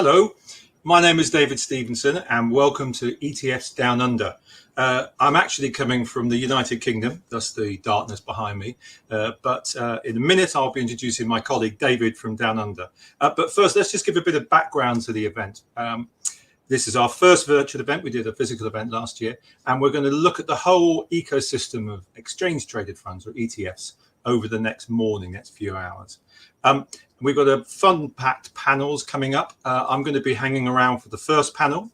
Hello, my name is David Stevenson and welcome to ETFs Down Under. I'm actually coming from the United Kingdom, thus the darkness behind me. But in a minute, I'll be introducing my colleague David from Down Under. But first, let's just give a bit of background to the event. This is our first virtual event. We did a physical event last year, and we're going to look at the whole ecosystem of exchange-traded funds, or ETFs, over the next few hours. We've got a fun-packed panels coming up. I'm going to be hanging around for the first panel,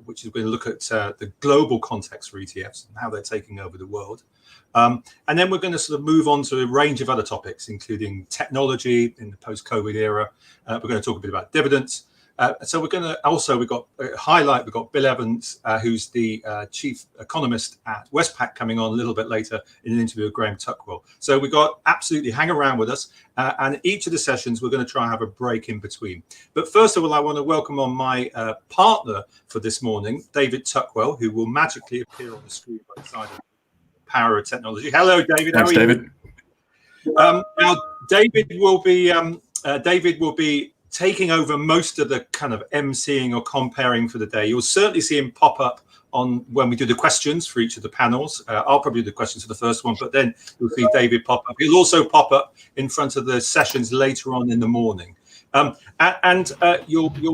which is going to look at the global context for ETFs and how they're taking over the world. And then we're going to sort of move on to a range of other topics, including technology in the post-COVID era. We're going to talk a bit about dividends. So we're going to also, we've got Bill Evans, who's the chief economist at Westpac, coming on a little bit later in an interview with Graham Tuckwell. So we've got absolutely hang around with us. And each of the sessions, we're going to try and have a break in between. But first of all, I want to welcome on my partner for this morning, David Tuckwell, who will magically appear on the screen by the side of the power of technology. Hello, David. Thanks, how are David. You? Now, David will be taking over most of the kind of emceeing or comparing for the day. You'll certainly see him pop up on when we do the questions for each of the panels. I'll probably do the questions for the first one, but then you'll see David pop up. He'll also pop up in front of the sessions later on in the morning. You'll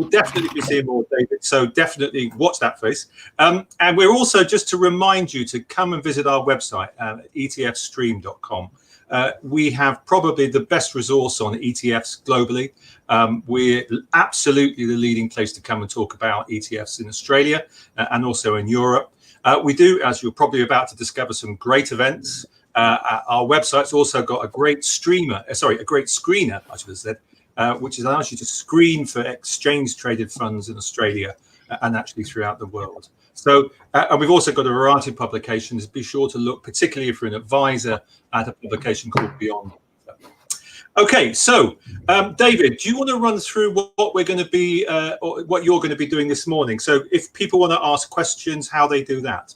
definitely be seeing more David, so definitely watch that face. And we're also, just to remind you to come and visit our website, etfstream.com. We have probably the best resource on ETFs globally. We're absolutely the leading place to come and talk about ETFs in Australia and also in Europe. We do, as you're probably about to discover, some great events. Our website's also got a great screener, I should have said, which allows you to screen for exchange-traded funds in Australia and actually throughout the world. So, and we've also got a variety of publications. Be sure to look, particularly if you're an advisor, at a publication called Beyond. Okay, so David, do you want to run through what we're going to be, or what you're going to be doing this morning? So, if people want to ask questions, how they do that?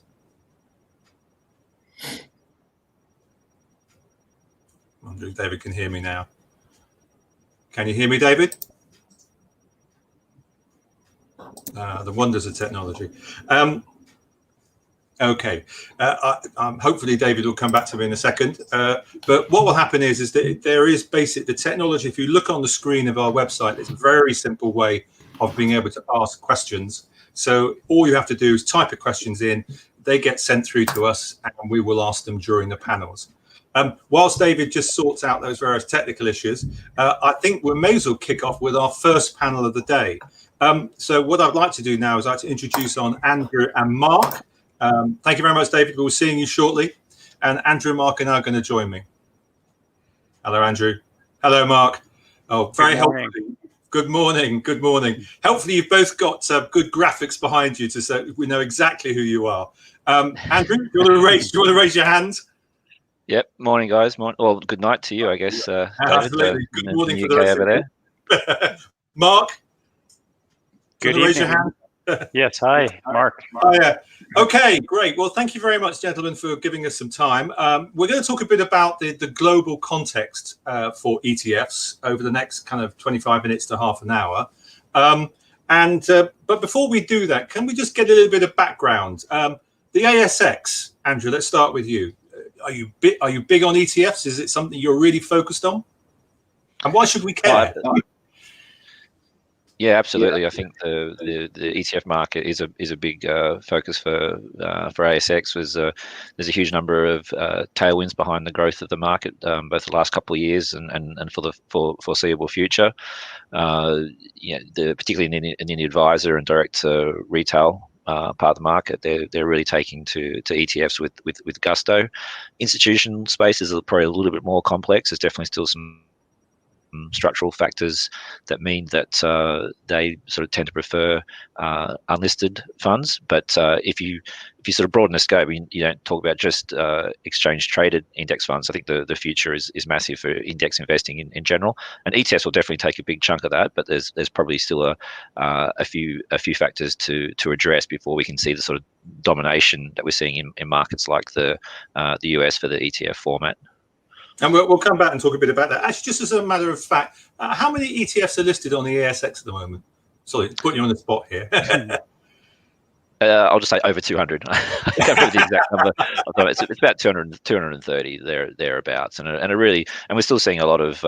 I wonder if David can hear me now. Can you hear me, David? The wonders of technology. Okay. Hopefully David will come back to me in a second. But what will happen is that there is the technology. If you look on the screen of our website, it's a very simple way of being able to ask questions. So all you have to do is type your questions in. They get sent through to us, and we will ask them during the panels. Whilst David just sorts out those various technical issues, I think we may as well kick off with our first panel of the day. So what I'd like to do now is I'd like to introduce on Andrew and Mark. Thank you very much, David. We'll be seeing you shortly. And Andrew and Mark are now going to join me. Hello, Andrew. Hello, Mark. Oh, very helpful. Good morning. Good morning. Hopefully, you've both got good graphics behind you so we know exactly who you are. Andrew, do you want to raise your hand? Yep. Morning, guys. Well, good night to you, I guess. Absolutely. David, good morning for the rest over there. Mark. Good evening. Raise your hand. Yes. Hi, Mark. Oh, yeah. Okay, great. Well, thank you very much, gentlemen, for giving us some time. We're going to talk a bit about the global context for ETFs over the next kind of 25 minutes to half an hour. But before we do that, can we just get a little bit of background? The ASX, Andrew, let's start with you. Are you big on ETFs? Is it something you're really focused on? And why should we care? Yeah, absolutely. I think the ETF market is a big focus for ASX. There's a huge number of tailwinds behind the growth of the market, both the last couple of years and for the foreseeable future. Particularly in the advisor and direct retail part of the market, they're really taking to ETFs with gusto. Institutional space is probably a little bit more complex. There's definitely still some structural factors that mean that they sort of tend to prefer unlisted funds. But if you sort of broaden the scope, you don't talk about just exchange traded index funds. I think the future is massive for index investing in general, and ETFs will definitely take a big chunk of that. But there's probably still a few factors to address before we can see the sort of domination that we're seeing in markets like the US for the ETF format. And we'll come back and talk a bit about that. Actually, just as a matter of fact, how many ETFs are listed on the ASX at the moment? Sorry, putting you on the spot here. I'll just say over 200. I can't remember the exact number. It's about 200, 230 thereabouts, and we're still seeing a lot of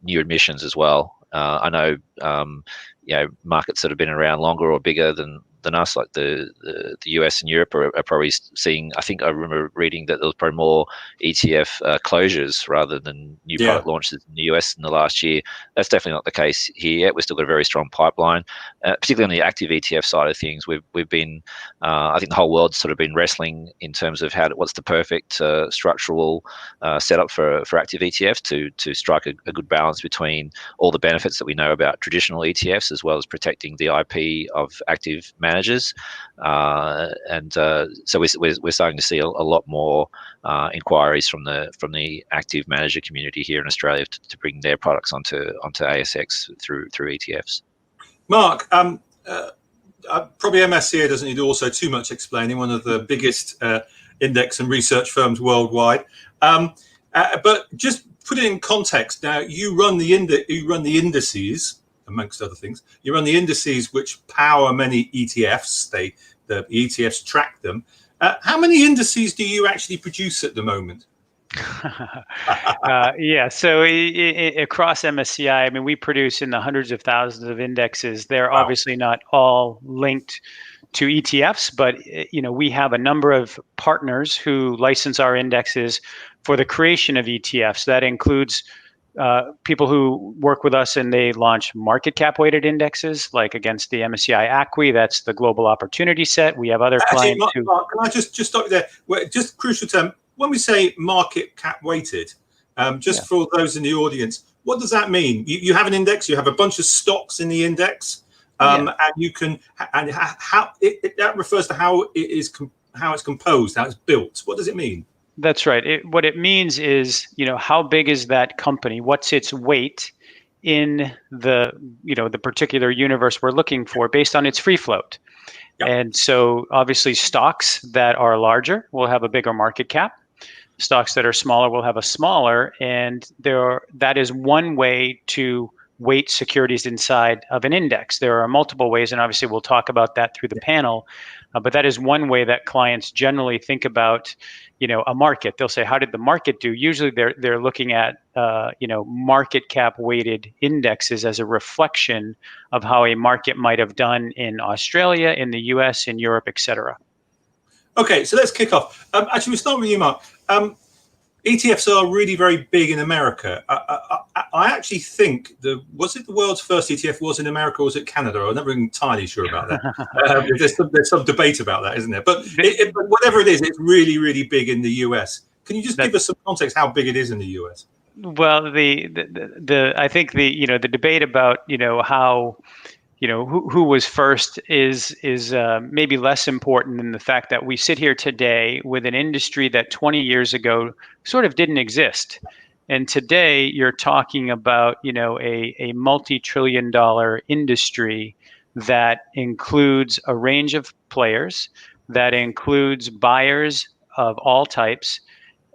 new admissions as well. I know, markets that have been around longer or bigger than us, like the US and Europe, are probably seeing. I think I remember reading that there was probably more ETF closures rather than new product launches in the US in the last year. That's definitely not the case here yet. We've still got a very strong pipeline, particularly on the active ETF side of things. We've been, I think the whole world's sort of been wrestling in terms of what's the perfect structural setup for active ETFs to strike a good balance between all the benefits that we know about traditional ETFs as well as protecting the IP of active managers. So we're starting to see a lot more inquiries from the active manager community here in Australia to bring their products onto ASX through ETFs. Mark, probably MSCI doesn't need also too much explaining, one of the biggest index and research firms worldwide. But just put it in context. Now, you run the indices, amongst other things. You run the indices which power many ETFs. The ETFs track them. How many indices do you actually produce at the moment? So across MSCI, I mean, we produce in the hundreds of thousands of indexes. They're obviously not all linked to ETFs, but we have a number of partners who license our indexes for the creation of ETFs. That includes people who work with us and they launch market cap weighted indexes, like against the MSCI ACWI. That's the global opportunity set. We have other clients who. Mark, can I just stop you there? Just crucial term. When we say market cap weighted, for those in the audience, what does that mean? You have an index. You have a bunch of stocks in the index, and you can that refers to how it's composed, how it's built. What does it mean? That's right. What it means is, how big is that company? What's its weight in the particular universe we're looking for based on its free float? Yep. And so obviously stocks that are larger will have a bigger market cap. Stocks that are smaller will have a smaller, and that is one way to weight securities inside of an index. There are multiple ways, and obviously we'll talk about that through the panel. But that is one way that clients generally think about, a market. They'll say, how did the market do? Usually they're looking at, market cap weighted indexes as a reflection of how a market might have done in Australia, in the US, in Europe, et cetera. Okay, so let's kick off. Actually, we'll start with you, Mark. ETFs are really very big in America. I actually think was it the world's first ETF was in America or was it Canada? I'm never entirely sure about that. There's some debate about that, isn't there? But whatever it is, it's really, really big in the US. Can you just give us some context how big it is in the US? Well, I think the debate about how who was first is maybe less important than the fact that we sit here today with an industry that 20 years ago sort of didn't exist. And today you're talking about, a multi-trillion-dollar industry that includes a range of players, that includes buyers of all types.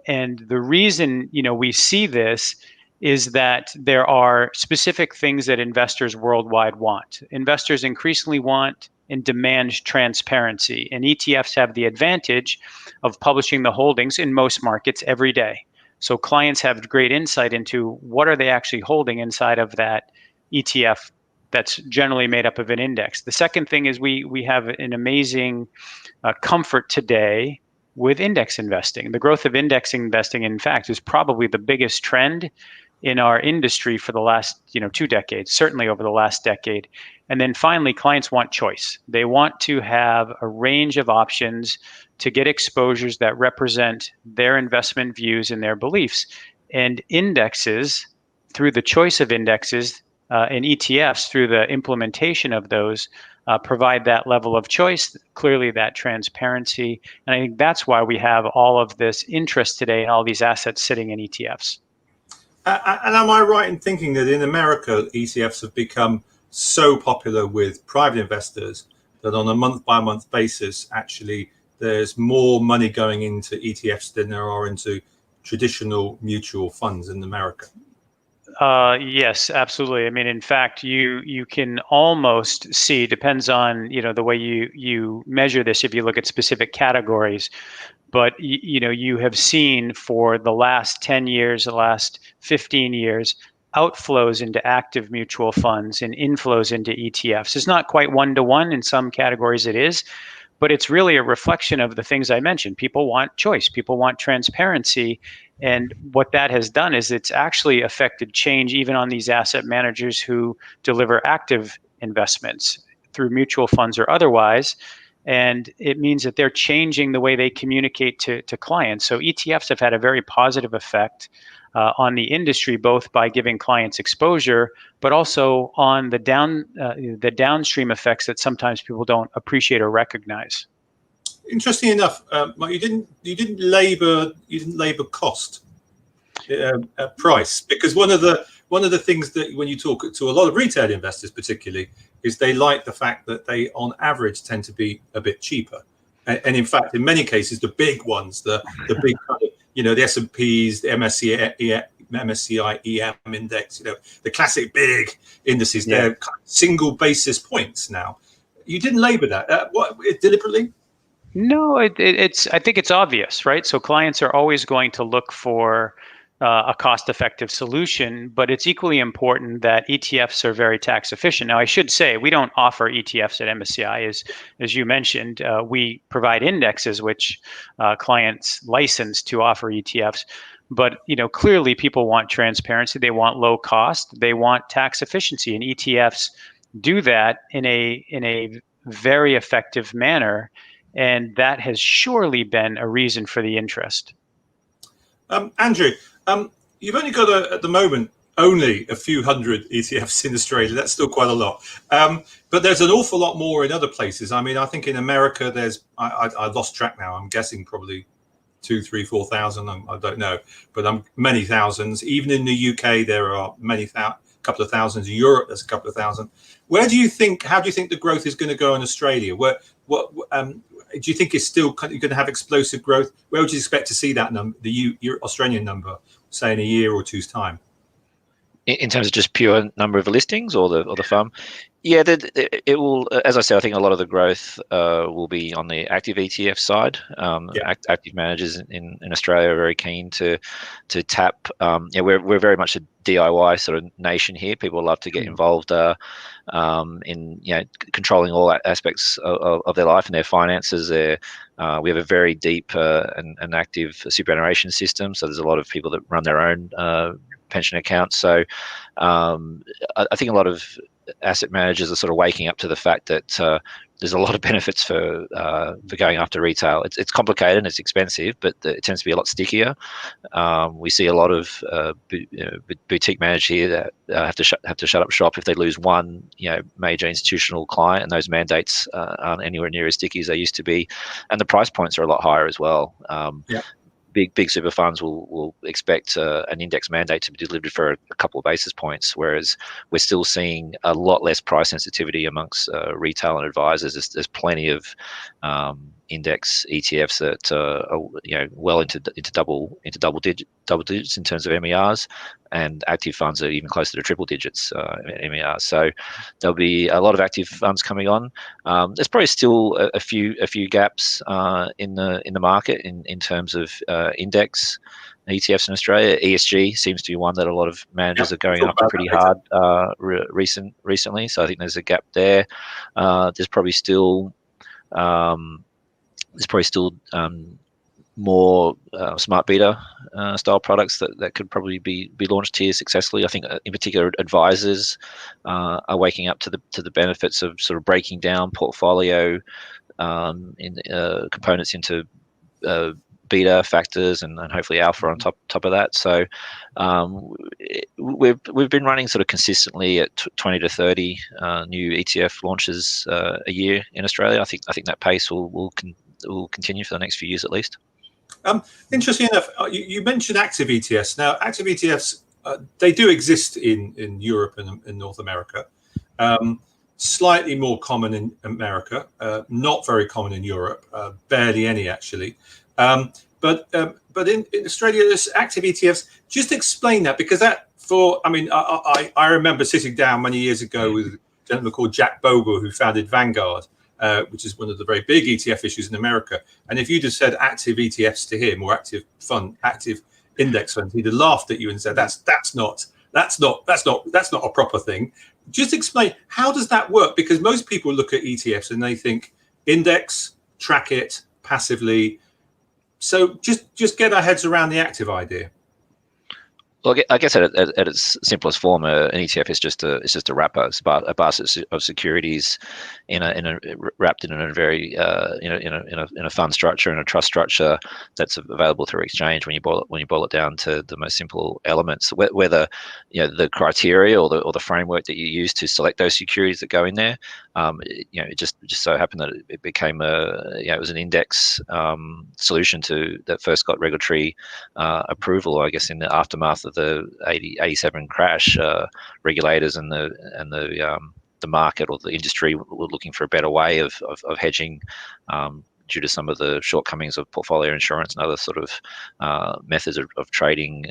And the reason, we see this is that there are specific things that investors worldwide want. Investors increasingly want and demand transparency, and ETFs have the advantage of publishing the holdings in most markets every day. So clients have great insight into what are they actually holding inside of that ETF that's generally made up of an index. The second thing is we have an amazing comfort today with index investing. The growth of index investing, in fact, is probably the biggest trend in our industry for the last 2 decades, certainly over the last decade. And then finally, clients want choice. They want to have a range of options to get exposures that represent their investment views and their beliefs. And indexes, through the choice of indexes, and ETFs, through the implementation of those, provide that level of choice, clearly that transparency. And I think that's why we have all of this interest today in all these assets sitting in ETFs. And am I right in thinking that in America, ETFs have become so popular with private investors that on a month-by-month basis, actually, there's more money going into ETFs than there are into traditional mutual funds in America? Yes, absolutely. I mean, in fact, you can almost see, depends on, the way you measure this, if you look at specific categories, but you have seen for the last 10 years, the last 15 years, outflows into active mutual funds and inflows into ETFs. It's not quite one-to-one. In some categories it is, but it's really a reflection of the things I mentioned. People want choice, people want transparency. And what that has done is it's actually affected change even on these asset managers who deliver active investments through mutual funds or otherwise. And it means that they're changing the way they communicate to clients. So ETFs have had a very positive effect on the industry, both by giving clients exposure, but also on the downstream effects that sometimes people don't appreciate or recognize. Interesting enough, Mike, you didn't labor cost, price, because one of the things that when you talk to a lot of retail investors, particularly, is they like the fact that they, on average, tend to be a bit cheaper, and in fact, in many cases, the big ones, the big kind of, the S&Ps, the MSCI EM index, the classic big indices, they're kind of single basis points now. You didn't labor that, what, deliberately? No, it's. I think it's obvious, right? So clients are always going to look for a cost-effective solution, but it's equally important that ETFs are very tax efficient. Now, I should say we don't offer ETFs at MSCI, as you mentioned. We provide indexes which clients license to offer ETFs. But clearly, people want transparency. They want low cost. They want tax efficiency, and ETFs do that in a very effective manner. And that has surely been a reason for the interest. Andrew, you've only got at the moment only a few hundred ETFs in Australia. That's still quite a lot. But there's an awful lot more in other places. I mean, I think in America, I lost track now. I'm guessing probably 2,000, 3,000, 4,000. I don't know, but many thousands. Even in the UK, there are couple of thousands. In Europe, there's a couple of thousand. How do you think the growth is going to go in Australia? What do you think is still going to have explosive growth? Where would you expect to see that number, your Australian number, say in a year or two's time? In terms of just pure number of listings or the firm? Yeah, it will. As I said, I think a lot of the growth will be on the active ETF side. Active managers in Australia are very keen to tap. We're very much a DIY sort of nation here. People love to get involved in controlling all aspects of their life and their finances. We have a very deep and active superannuation system, so there's a lot of people that run their own pension accounts. So I think a lot of asset managers are sort of waking up to the fact that there's a lot of benefits for going after retail. It's complicated and it's expensive, but it tends to be a lot stickier. We see a lot of boutique managers here that have to shut up shop if they lose one major institutional client, and those mandates aren't anywhere near as sticky as they used to be, and the price points are a lot higher as well. Big super funds will expect an index mandate to be delivered for a couple of basis points, whereas we're still seeing a lot less price sensitivity amongst retail and advisors. There's plenty of index ETFs that are well into double digits in terms of MERs, and active funds are even closer to triple digits MERs. So there'll be a lot of active funds coming on. There's probably still a few gaps in the market in terms of index ETFs in Australia. ESG seems to be one that a lot of managers are going after pretty hard recently. So I think there's a gap there. There's probably still more smart beta style products that could probably be launched here successfully. I think in particular advisors are waking up to the benefits of sort of breaking down portfolio in components into beta factors and hopefully alpha on top of that. So we've been running sort of consistently at 20 to 30 new ETF launches a year in Australia. I think that pace will continue for the next few years at least. Interesting enough, you mentioned active ETFs. Now, active ETFs, they do exist in Europe and in North America. Slightly more common in America, not very common in Europe, barely any actually. But in Australia, there's active ETFs. Just explain that, because that I mean, I remember sitting down many years ago with a gentleman called Jack Bogle, who founded Vanguard, which is one of the very big ETF issues in America. And if you'd have said active ETFs to him, or active index funds, he'd have laughed at you and said, that's not a proper thing. Just explain, how does that work? Because most people look at ETFs and they think index, track it passively. So just get our heads around the active idea. Well, I guess at its simplest form, an ETF is just a wrapper, a basket of securities wrapped in a very in a fund structure and a trust structure that's available through exchange. When you boil it down to the most simple elements, whether the criteria or the framework that you use to select those securities that go in there, it just so happened that it became it was an index solution that first got regulatory approval, I guess, in the aftermath of the 87 crash. Regulators and the market or the industry were looking for a better way of hedging due to some of the shortcomings of portfolio insurance and other sort of methods of trading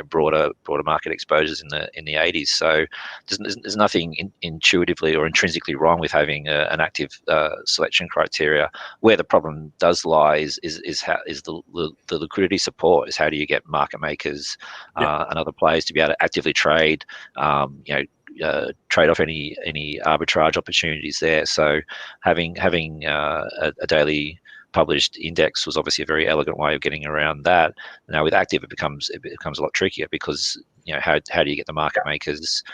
broader market exposures in the 80s. So there's nothing intuitively or intrinsically wrong with having an active selection criteria. Where the problem does lie is the liquidity support. Is how do you get market makers and other players to be able to actively trade, trade off any arbitrage opportunities there. So having a daily published index was obviously a very elegant way of getting around that. Now with active, it becomes a lot trickier, because how do you get the market makers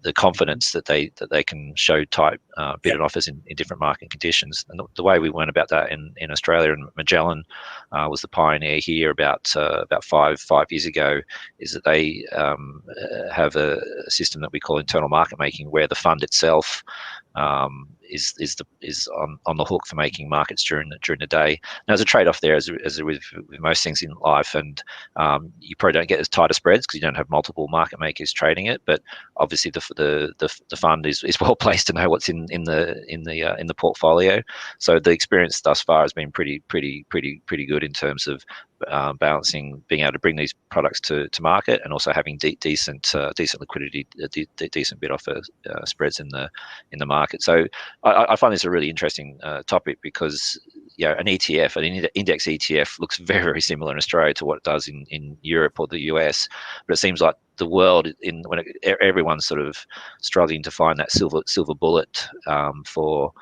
the confidence that they can show tight bid and offers in different market conditions. And the way we went about that in Australia, and Magellan was the pioneer here about 5 years ago, is that they have a system that we call internal market making, where the fund itself is on the hook for making markets during the day. Now, there's a trade-off there, as with most things in life, and you probably don't get as tight a spreads because you don't have multiple market makers trading it. But obviously, the fund is well placed to know what's in the portfolio. So the experience thus far has been pretty good in terms of balancing, being able to bring these products to market, and also having decent liquidity, decent bid offer spreads in the market. So I find this a really interesting topic, because an ETF, an index ETF, looks very, very similar in Australia to what it does in Europe or the US, but it seems like the world, everyone's sort of struggling to find that silver bullet for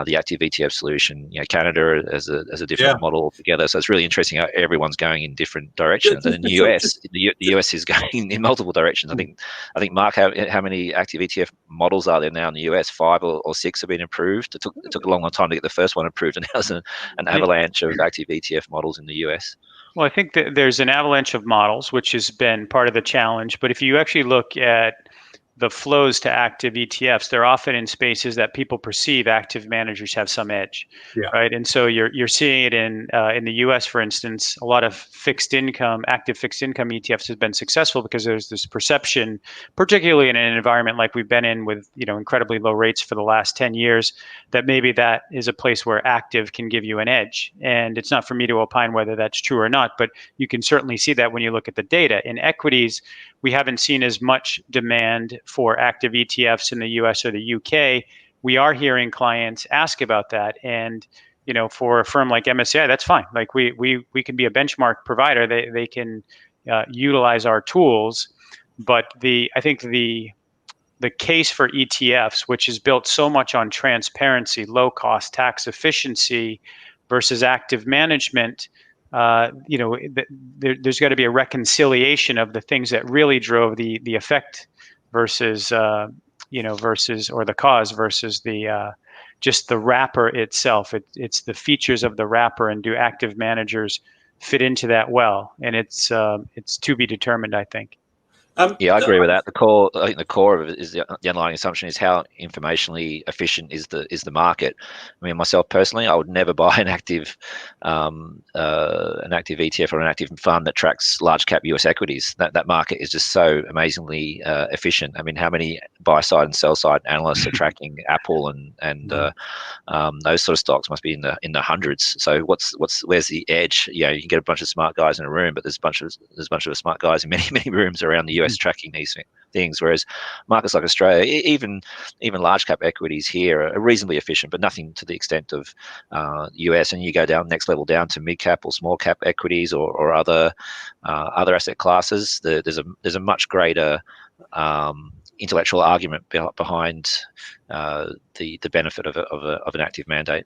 the active ETF solution. Canada has a different model altogether, so it's really interesting how everyone's going in different directions. And in the US, the US is going in multiple directions. I think Mark, how many active ETF models are there now in the US? 5 or 6 have been approved. It took a long time to get the first one approved, and now there's an avalanche of active ETF models in the US. Well, I think that there's an avalanche of models, which has been part of the challenge. But if you actually look at the flows to active ETFs, they're often in spaces that people perceive active managers have some edge, right? And so you're seeing it in the US, for instance. A lot of active fixed income ETFs has been successful because there's this perception, particularly in an environment like we've been in with incredibly low rates for the last 10 years, that maybe that is a place where active can give you an edge. And it's not for me to opine whether that's true or not, but you can certainly see that when you look at the data. In equities, we haven't seen as much demand for active ETFs in the US or the UK. We are hearing clients ask about that. And, for a firm like MSCI, that's fine. Like we can be a benchmark provider. They can utilize our tools. But I think the case for ETFs, which is built so much on transparency, low cost, tax efficiency versus active management, there's got to be a reconciliation of the things that really drove the effect versus or the cause versus the just the wrapper itself. It's the features of the wrapper, and do active managers fit into that well? And it's to be determined, I think. Yeah, I agree with that. I think the core of it is the underlying assumption is how informationally efficient is the market. I mean, myself personally, I would never buy an active ETF or an active fund that tracks large cap US equities. That market is just so amazingly efficient. I mean, how many buy side and sell side analysts are tracking Apple and those sort of stocks must be in the hundreds. So where's the edge? You can get a bunch of smart guys in a room, but there's a bunch of smart guys in many rooms around the US tracking these things. Whereas markets like Australia, even large cap equities here are reasonably efficient, but nothing to the extent of US. And you go down next level down to mid cap or small cap equities or other asset classes. There's a much greater intellectual argument behind the benefit of an active mandate.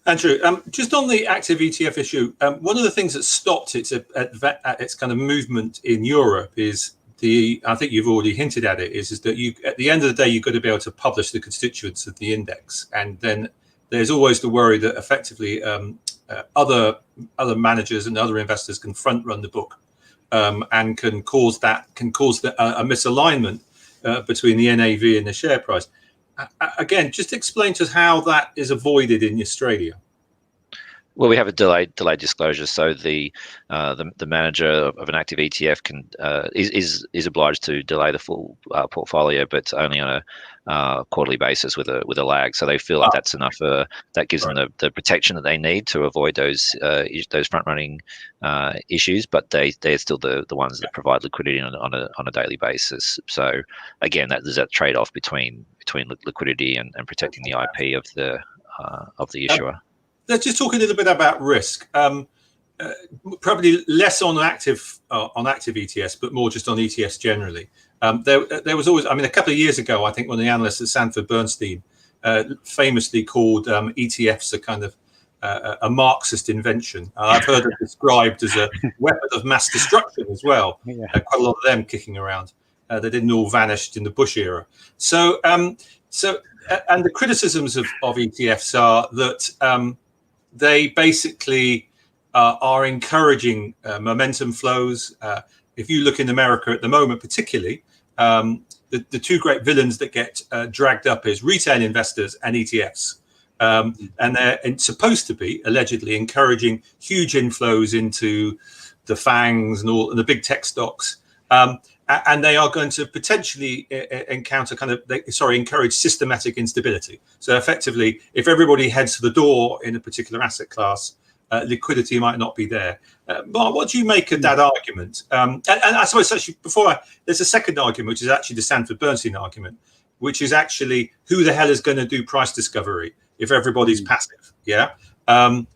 Andrew, just on the active ETF issue, one of the things that stopped its kind of movement in Europe is I think you've already hinted at it, is that at the end of the day, you've got to be able to publish the constituents of the index. And then there's always the worry that effectively other managers and other investors can front run the book and can cause a misalignment between the NAV and the share price. Again, just explain to us how that is avoided in Australia. Well, we have a delayed disclosure, so the manager of an active ETF is obliged to delay the full portfolio, but only on a quarterly basis with a lag. So they feel like that's enough. That gives them the protection that they need to avoid those front running issues. But they're still the ones that provide liquidity on a daily basis. So again, there's that trade off between liquidity and protecting the IP of the issuer. Let's just talk a little bit about risk. Probably less on active ETFs, but more just on ETFs generally. There was always, a couple of years ago, I think one of the analysts at Sanford Bernstein famously called ETFs a kind of a Marxist invention. I've heard it described as a weapon of mass destruction as well. Yeah. Quite a lot of them kicking around. They didn't all vanished in the Bush era. So and the criticisms of ETFs are that they basically are encouraging momentum flows. If you look in America at the moment, particularly, the two great villains that get dragged up is retail investors and ETFs. And they're supposed to be allegedly encouraging huge inflows into the FANGs and the big tech stocks. And they are going to potentially encourage systematic instability. So effectively, if everybody heads to the door in a particular asset class, liquidity might not be there. Mark, what do you make of that argument? And I suppose actually there's a second argument, which is actually the Sanford Bernstein argument, which is actually who the hell is going to do price discovery if everybody's passive? Yeah,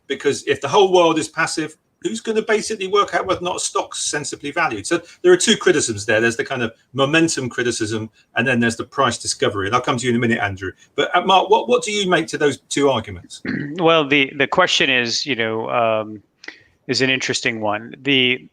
because if the whole world is passive, who's going to basically work out whether or not a stock's sensibly valued? So there are two criticisms there. There's the kind of momentum criticism, and then there's the price discovery. And I'll come to you in a minute, Andrew. But Mark, what do you make to those two arguments? Well, the question is, is an interesting one. The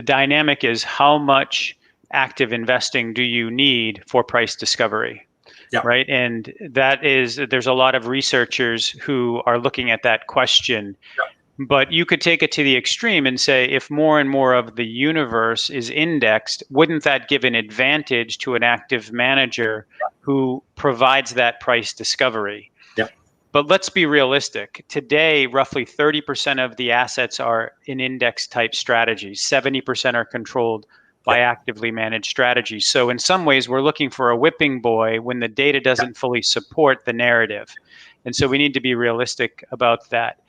dynamic is how much active investing do you need for price discovery? Yeah. Right. And there's a lot of researchers who are looking at that question. Yeah. But you could take it to the extreme and say, if more and more of the universe is indexed, wouldn't that give an advantage to an active manager who provides that price discovery? Yeah. But let's be realistic. Today, roughly 30% of the assets are in index type strategies. 70% are controlled by actively managed strategies. So in some ways, we're looking for a whipping boy when the data doesn't fully support the narrative. And so we need to be realistic about that.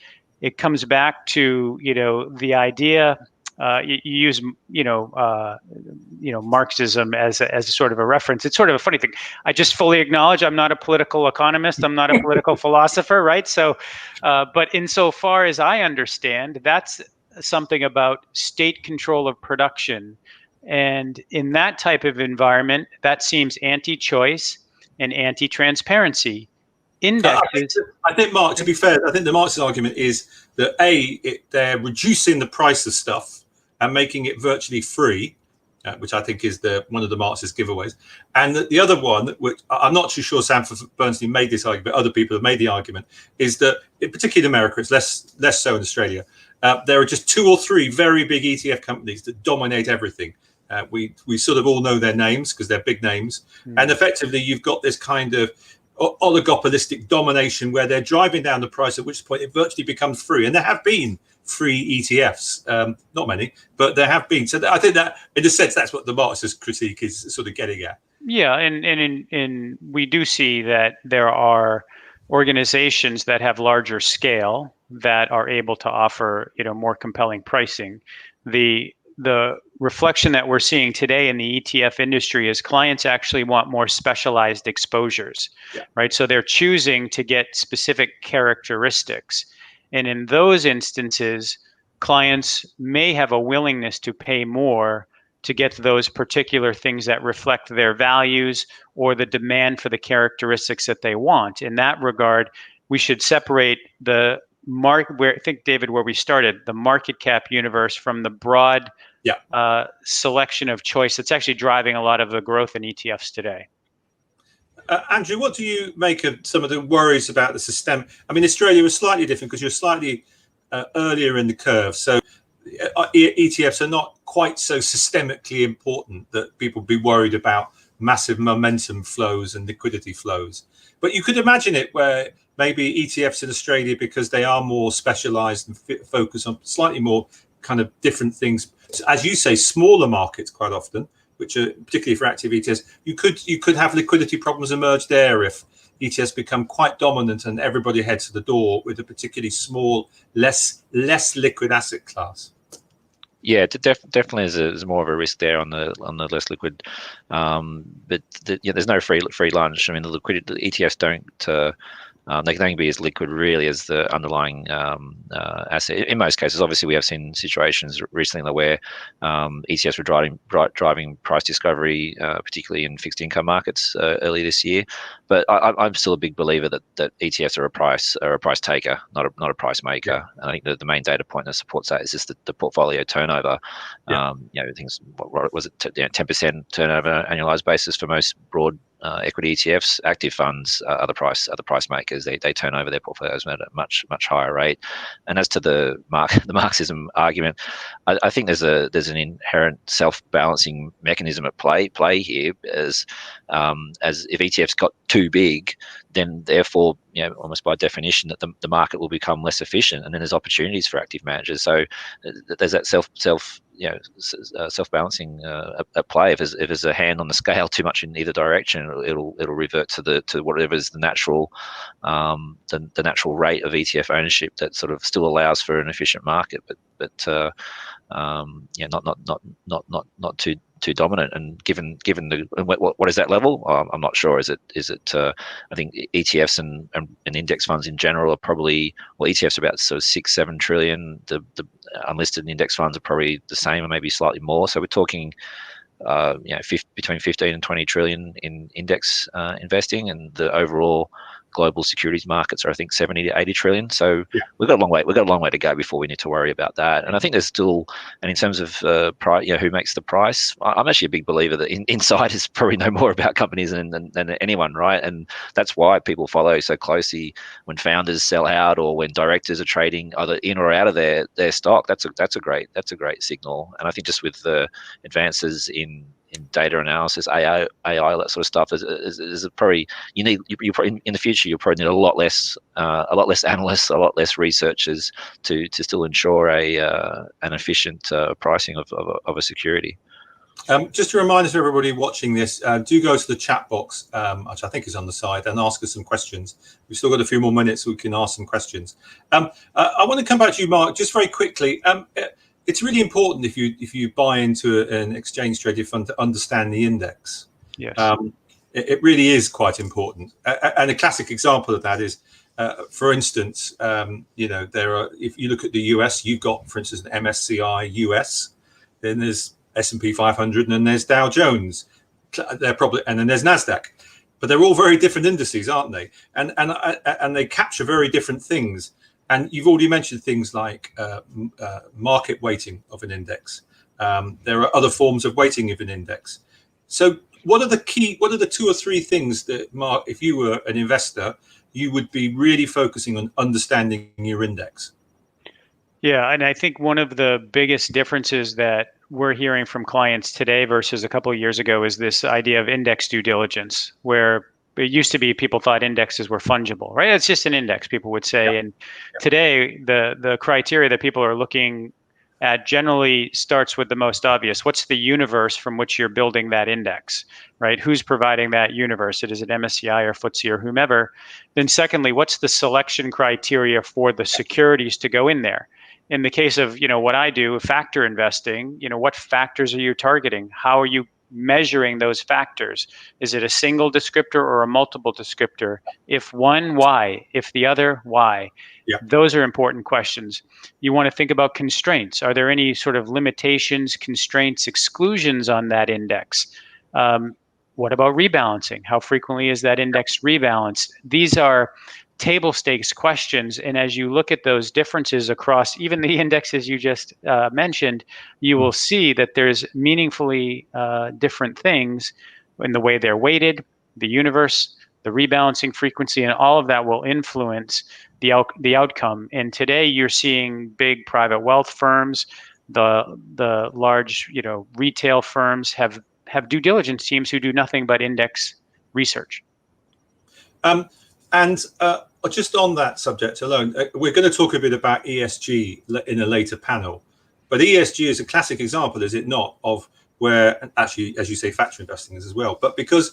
It comes back to, the idea, you use, Marxism as a sort of a reference. It's sort of a funny thing. I just fully acknowledge I'm not a political economist. I'm not a political philosopher, right? So, but insofar as I understand, that's something about state control of production. And in that type of environment, that seems anti-choice and anti-transparency. Indexes. I think, Mark, to be fair, I think the Marxist argument is that they're reducing the price of stuff and making it virtually free, which I think is one of the Marxist giveaways. And the other one, which I'm not too sure Sanford Bernstein made this argument, but other people have made the argument, is that, particularly in America, it's less so in Australia. There are just two or three very big ETF companies that dominate everything. We sort of all know their names because they're big names, and effectively you've got this kind of oligopolistic domination where they're driving down the price, at which point it virtually becomes free. And there have been free ETFs, not many, but there have been. So I think that, in a sense, that's what the Marxist critique is sort of getting at. Yeah, and we do see that there are organizations that have larger scale that are able to offer, more compelling pricing. The reflection that we're seeing today in the ETF industry is clients actually want more specialized exposures, right? So they're choosing to get specific characteristics. And in those instances, clients may have a willingness to pay more to get those particular things that reflect their values or the demand for the characteristics that they want. In that regard, we should separate the where I think, David, where we started, the market cap universe from the broad selection of choice that's actually driving a lot of the growth in ETFs today. Andrew, what do you make of some of the worries about the system? I mean, Australia was slightly different because you're slightly earlier in the curve. So ETFs are not quite so systemically important that people be worried about massive momentum flows and liquidity flows. But you could imagine it where maybe ETFs in Australia, because they are more specialized and focus on slightly more kind of different things, as you say, smaller markets quite often, which are particularly for active ETFs, you could have liquidity problems emerge there if ETFs become quite dominant and everybody heads to the door with a particularly small, less liquid asset class. Yeah, definitely is more of a risk there on the less liquid, but there's no free lunch. I mean, the ETFs don't. They can only be as liquid really as the underlying asset. In most cases, obviously, we have seen situations recently where ETFs were driving price discovery, particularly in fixed income markets early this year. But I'm still a big believer that ETFs are a price taker, not a price maker. Yeah. And I think the main data point that supports that is just the portfolio turnover. Yeah. Things, what was it, 10% turnover annualized basis for most broad equity ETFs. Active funds are the price makers. They turn over their portfolios at a much higher rate. And as to the Marxism argument, I think there's an inherent self-balancing mechanism at play here, as if ETFs got too big, then therefore, almost by definition, that the market will become less efficient, and then there's opportunities for active managers. So there's that self-balancing at play. If there's a hand on the scale too much in either direction, it'll revert to whatever's the natural rate of ETF ownership that sort of still allows for an efficient market, but not too dominant. And given what is that level? I'm not sure. Is it? I think ETFs and index funds in general are probably, ETFs are about sort of 6-7 trillion. The unlisted index funds are probably the same or maybe slightly more. So we're talking between 15 and 20 trillion in index investing, and the overall global securities markets are, I think, 70 to 80 trillion. So we've got a long way to go before we need to worry about that. And I think there's still, and in terms of who makes the price, I'm actually a big believer that insiders probably know more about companies than anyone, right? And that's why people follow so closely when founders sell out or when directors are trading either in or out of their stock. That's a great signal. And I think just with the advances in data analysis, AI, that sort of stuff, is probably in the future you'll probably need a lot less analysts, a lot less researchers to still ensure an efficient pricing of a security. Just a reminder to everybody watching this, do go to the chat box, which I think is on the side, and ask us some questions. We've still got a few more minutes so we can ask some questions. I want to come back to you, Mark, just very quickly. It's really important if you buy into an exchange traded fund to understand the index. Yes. It really is quite important. And a classic example of that is, for instance, there are, if you look at the US, you've got, for instance, an MSCI US, then there's S&P 500, and then there's Dow Jones. And then there's NASDAQ. But they're all very different indices, aren't they? And they capture very different things. And you've already mentioned things like market weighting of an index. There are other forms of weighting of an index. So what are the 2 or 3 things that, Mark, if you were an investor, you would be really focusing on understanding your index? Yeah, and I think one of the biggest differences that we're hearing from clients today versus a couple of years ago is this idea of index due diligence, where it used to be people thought indexes were fungible, right? It's just an index, people would say. And today, the criteria that people are looking at generally starts with the most obvious. What's the universe from which you're building that index, right? Who's providing that universe? Is it MSCI or FTSE or whomever? Then secondly, what's the selection criteria for the securities to go in there? In the case of, what I do, factor investing, what factors are you targeting? How are you measuring those factors? Is it a single descriptor or a multiple descriptor? If one, why? If the other, why? Yeah. Those are important questions. You want to think about constraints. Are there any sort of limitations, constraints, exclusions on that index? What about rebalancing? How frequently is that index rebalanced? These are table stakes questions. And as you look at those differences across even the indexes you just mentioned, you will see that there's meaningfully different things in the way they're weighted, the universe, the rebalancing frequency, and all of that will influence the outcome. And today you're seeing big private wealth firms, the large retail firms have due diligence teams who do nothing but index research. And just on that subject alone, we're going to talk a bit about ESG in a later panel. But ESG is a classic example, is it not, of where actually, as you say, factor investing is as well. But because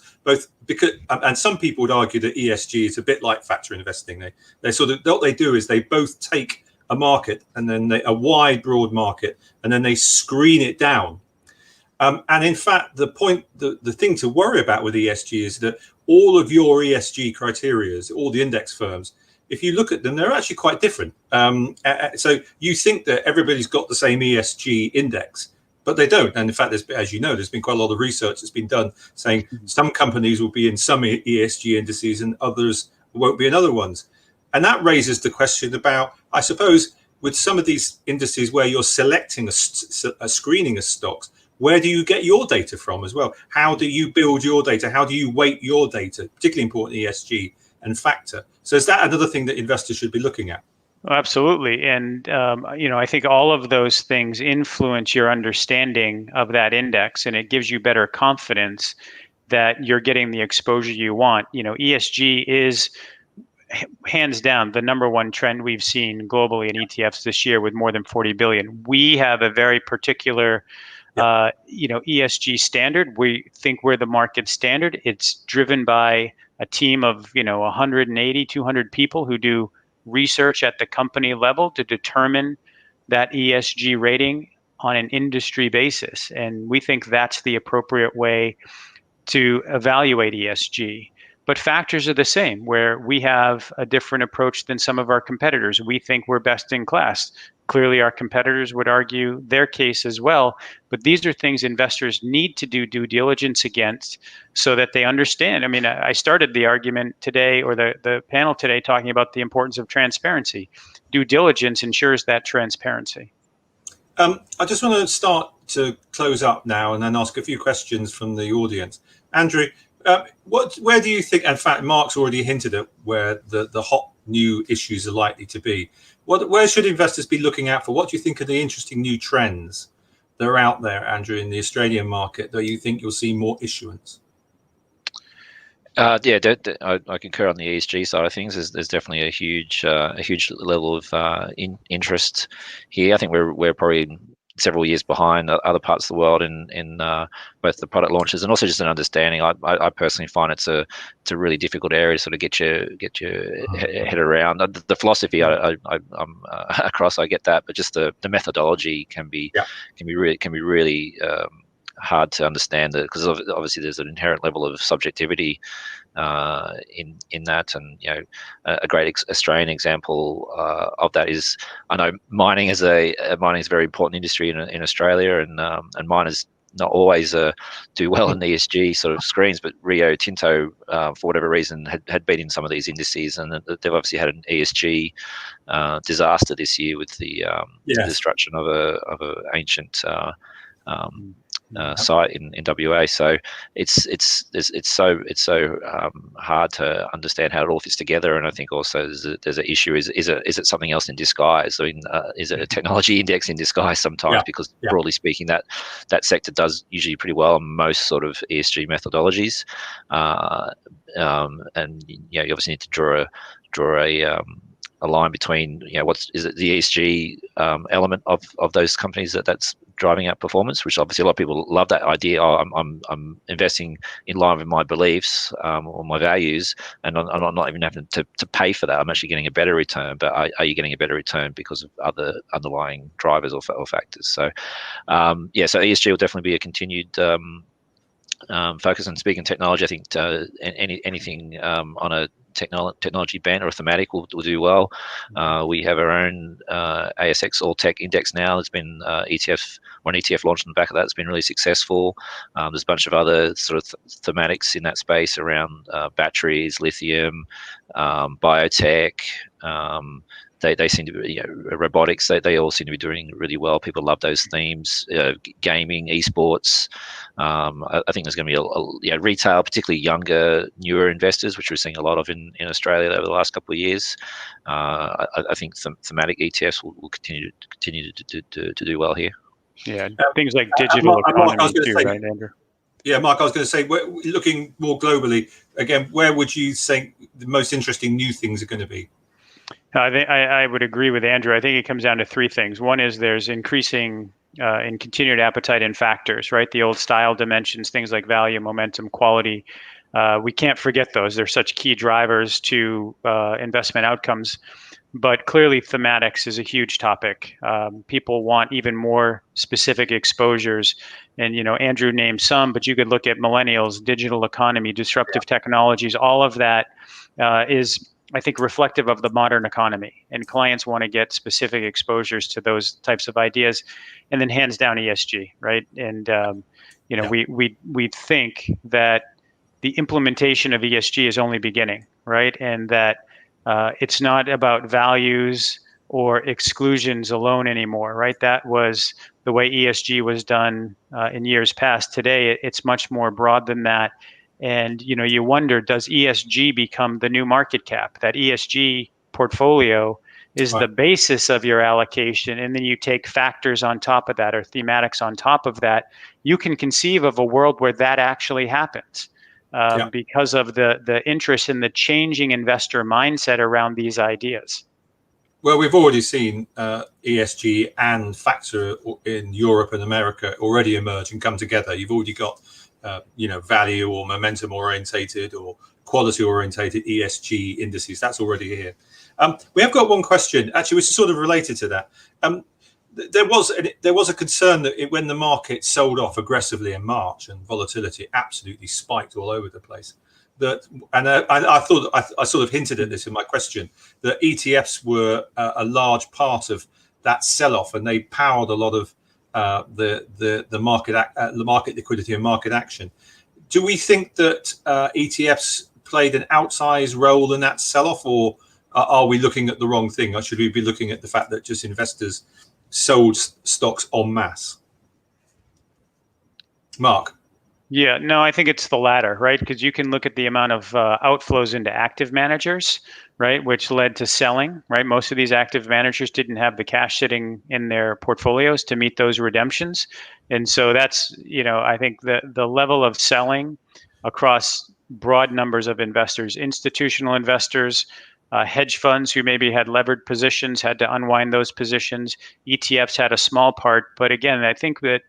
and some people would argue that ESG is a bit like factor investing. They sort of, what they do is they both take a market and then a wide, broad market, and then they screen it down. And in fact, the thing to worry about with ESG is that all of your ESG criteria, all the index firms, if you look at them, they're actually quite different. So you think that everybody's got the same ESG index, but they don't. And in fact, as you know, there's been quite a lot of research that's been done saying some companies will be in some ESG indices and others won't be in other ones. And that raises the question about, I suppose, with some of these indices where you're selecting a screening of stocks, where do you get your data from as well? How do you build your data? How do you weight your data, particularly important ESG and factor? So is that another thing that investors should be looking at? Absolutely. And, I think all of those things influence your understanding of that index, and it gives you better confidence that you're getting the exposure you want. ESG is hands down the number one trend we've seen globally in ETFs this year with more than 40 billion. We have a very particular ESG standard. We think we're the market standard. It's driven by a team of 180, 200 people who do research at the company level to determine that ESG rating on an industry basis. And we think that's the appropriate way to evaluate ESG. But factors are the same, where we have a different approach than some of our competitors. We think we're best in class. Clearly, our competitors would argue their case as well. But these are things investors need to do due diligence against so that they understand. I mean, I started the argument today, or the panel today, talking about the importance of transparency. Due diligence ensures that transparency. I just want to start to close up now and then ask a few questions from the audience. Andrew, where do you think, in fact, Mark's already hinted at where the hot new issues are likely to be. Where should investors be looking out for? What do you think are the interesting new trends that are out there, Andrew, in the Australian market that you think you'll see more issuance? I concur on the ESG side of things. There's definitely a huge level of interest here. I think we're probably several years behind other parts of the world in both the product launches and also just an understanding. I personally find it's a really difficult area to sort of get your head around. The philosophy I'm across, I get that, but just the methodology can be really hard to understand it, because obviously there's an inherent level of subjectivity in that. And a great Australian example of that is, I know mining is a very important industry in Australia, and miners not always do well in the ESG sort of screens, but Rio Tinto, for whatever reason, had been in some of these indices, and they've obviously had an ESG disaster this year with the destruction of a ancient site in WA. So it's so hard to understand how it all fits together. And I think also there's an issue: is it something else in disguise? I mean, is it a technology index in disguise sometimes? Because broadly speaking, that sector does usually pretty well on most sort of ESG methodologies. And you obviously need to draw a line between is it the ESG element of those companies that's driving out performance, which obviously a lot of people love that idea. I'm investing in line with my beliefs or my values, and I'm not even having to pay for that. I'm actually getting a better return. But are you getting a better return because of other underlying drivers or factors? So so ESG will definitely be a continued focus on. Speaking of technology, I think anything on a technology bent or a thematic will do well. We have our own ASX All Tech Index now. There's been an ETF launched on the back of that. It's been really successful. There's a bunch of other sort of thematics in that space around batteries, lithium, biotech. They seem to be robotics. They all seem to be doing really well. People love those themes. Gaming, esports. I think there's going to be a retail, particularly younger, newer investors, which we're seeing a lot of in Australia over the last couple of years. I think thematic ETFs will continue to do well here. Yeah, things like digital economy too, right, Andrew? Yeah, Mark, I was going to say, looking more globally, again, where would you think the most interesting new things are going to be? I would agree with Andrew. I think it comes down to three things. One is there's increasing and continued appetite in factors, right? The old style dimensions, things like value, momentum, quality. We can't forget those. They're such key drivers to investment outcomes. But clearly, thematics is a huge topic. People want even more specific exposures. And, Andrew named some, but you could look at millennials, digital economy, disruptive technologies. All of that is, I think, reflective of the modern economy, and clients want to get specific exposures to those types of ideas, and then hands down ESG, right? And we think that the implementation of ESG is only beginning, right? And that it's not about values or exclusions alone anymore, right? That was the way ESG was done in years past. Today, it's much more broad than that. And you wonder, does ESG become the new market cap? That ESG portfolio is the basis of your allocation, and then you take factors on top of that or thematics on top of that. You can conceive of a world where that actually happens because of the interest in the changing investor mindset around these ideas. Well, we've already seen ESG and factor in Europe and America already emerge and come together. You've already got value or momentum orientated or quality orientated ESG indices. That's already here. We have got one question, actually, which is sort of related to that. There was a concern that when the market sold off aggressively in March and volatility absolutely spiked all over the place, I thought I sort of hinted at this in my question, that ETFs were a large part of that sell-off, and they powered a lot of the market liquidity and market action. Do we think that ETFs played an outsized role in that sell-off, or are we looking at the wrong thing? Or should we be looking at the fact that just investors sold stocks en masse? Mark? Yeah, no, I think it's the latter, right? Because you can look at the amount of outflows into active managers, right, which led to selling, right? Most of these active managers didn't have the cash sitting in their portfolios to meet those redemptions. And so that's, I think the level of selling across broad numbers of investors, institutional investors, hedge funds who maybe had levered positions, had to unwind those positions. ETFs had a small part. But again, I think that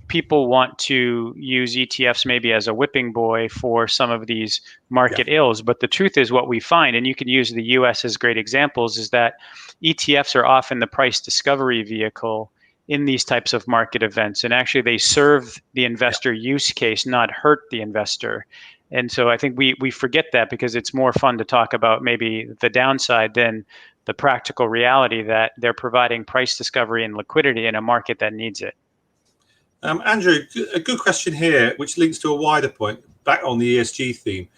people want to use ETFs maybe as a whipping boy for some of these market ills. But the truth is, what we find, and you can use the US as great examples, is that ETFs are often the price discovery vehicle in these types of market events. And actually, they serve the investor use case, not hurt the investor. And so I think we forget that, because it's more fun to talk about maybe the downside than the practical reality that they're providing price discovery and liquidity in a market that needs it. Andrew, a good question here, which links to a wider point, back on the ESG theme.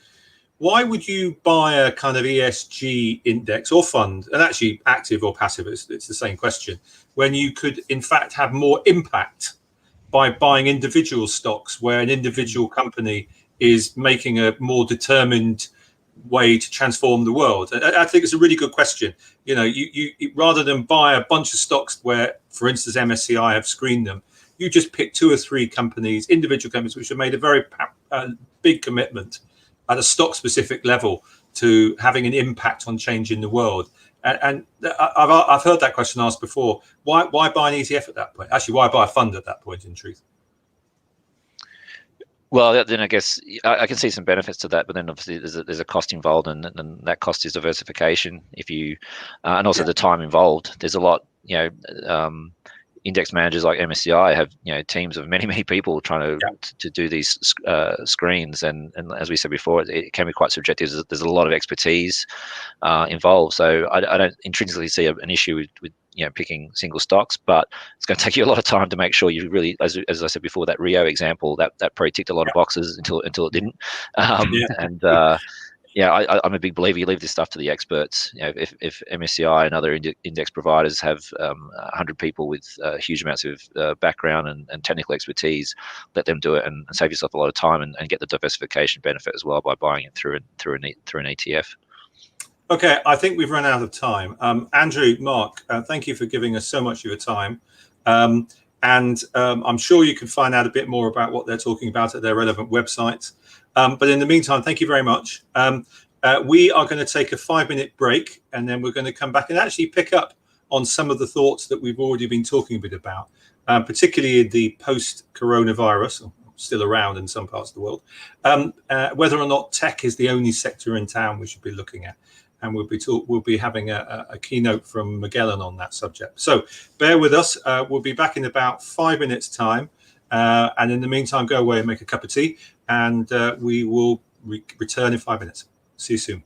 Why would you buy a kind of ESG index or fund, and actually active or passive, it's the same question, when you could in fact have more impact by buying individual stocks where an individual company is making a more determined way to transform the world? I think it's a really good question. You know, you rather than buy a bunch of stocks where, for instance, MSCI have screened them, you just pick 2 or 3 companies, individual companies, which have made a very big commitment at a stock specific level to having an impact on changing the world. And I've heard that question asked before. Why buy an ETF at that point? Actually, why buy a fund at that point, in truth? Well, then I guess I can see some benefits to that, but then obviously there's a cost involved, and that cost is diversification. If you and also the time involved. There's a lot, index managers like MSCI have teams of many people trying to do these screens, and as we said before, it can be quite subjective. There's a lot of expertise involved, so I don't intrinsically see an issue with picking single stocks, but it's going to take you a lot of time to make sure you really, as I said before, that Rio example, that probably ticked a lot of boxes until it didn't. And I'm a big believer. You leave this stuff to the experts. If MSCI and other index providers have 100 people with huge amounts of background and technical expertise, let them do it and save yourself a lot of time and get the diversification benefit as well by buying it through an ETF. Okay, I think we've run out of time. Andrew, Mark, thank you for giving us so much of your time. I'm sure you can find out a bit more about what they're talking about at their relevant websites. But in the meantime, thank you very much. We are going to take a 5-minute break, and then we're going to come back and actually pick up on some of the thoughts that we've already been talking a bit about, particularly the post-coronavirus, still around in some parts of the world, whether or not tech is the only sector in town we should be looking at. And we'll be having a keynote from Magellan on that subject. So bear with us. We'll be back in about 5 minutes' time. And in the meantime, go away and make a cup of tea. And we will return in 5 minutes. See you soon.